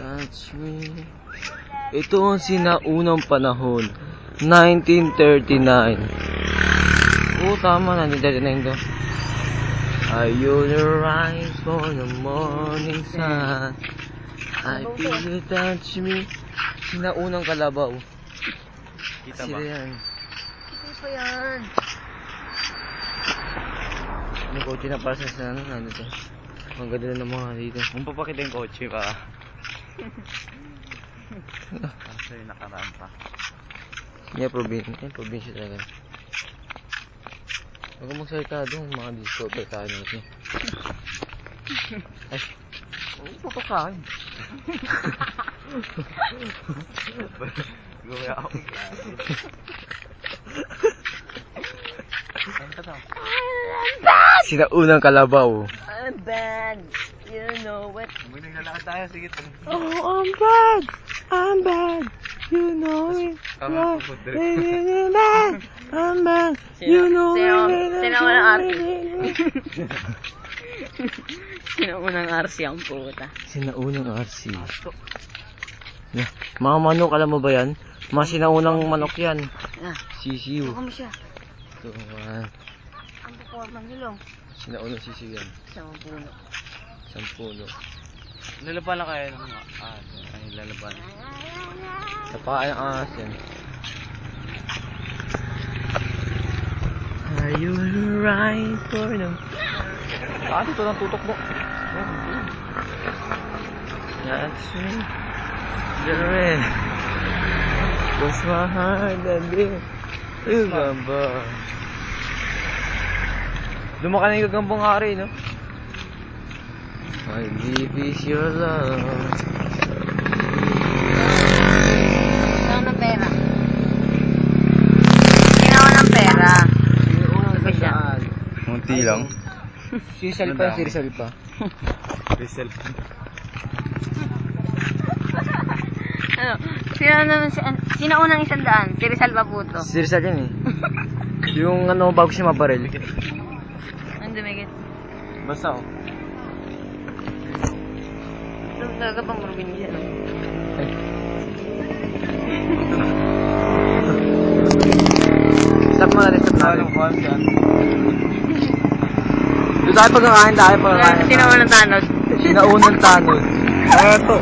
touch me. Ito ang sinaunang panahon. 1939. Oo, tama na. 1939 to. Are you the rise for the morning sun? I feel you touch me. Sinaunang kalabaw. Kita Sila ba? yan. Kita pa yan. May kotse na para sa sana. Ano to? Ang ganda na ng mga dito. Kung papakita yung kotse pa. Kasi nakaraan pa. Yeah, probinsya talaga. Huwag kang magsalita doon, mga discover tayo natin. Ay, huwag papakain. Gawin ako. Saan ka daw? Sinaunang kalabaw. I'm bad. You know it. May naglalakad tayo, sige. Oh, I'm bad. I'm bad. You know it. Tama po, I'm bad. You know it. Sino unang arsi? Sino unang arsi ang puta? Sinaunang RC. Yeah. Mga manok, alam mo ba yan? Mga sinaunang manok yan. Ah, Sisiu. baka mo siya. Ito, Ang bukuha ng hilong. sinaunang sisiu yan. Isang puno. 10. Lalaban na kayo ng ay, lalaban. Sa paa ng ahas yan. Are you right for them? Ah, dito lang tutok mo. That's me. Jerry. Was my heart that day. Ay, gamba. Lumaka na yung gagambang hari, no? My deep is your love. Sino ng pera? Sino ng pera? Unang sandaan. Munti lang. Si Rizal pa, si Rizal pa. Rizal. Ano? Sino unang 100? Si Rizal Paputo. Si Rizal yan eh. Yung ano, bago siya mabaril. Ang dumigit. Basta oh. Ito talaga pang probinsya. No? Stop mo natin, stop natin. Anong dyan? Doon tayo pagkakain tayo pagkakain. Sino unang tanod? Sinaunang tanod. Ano to?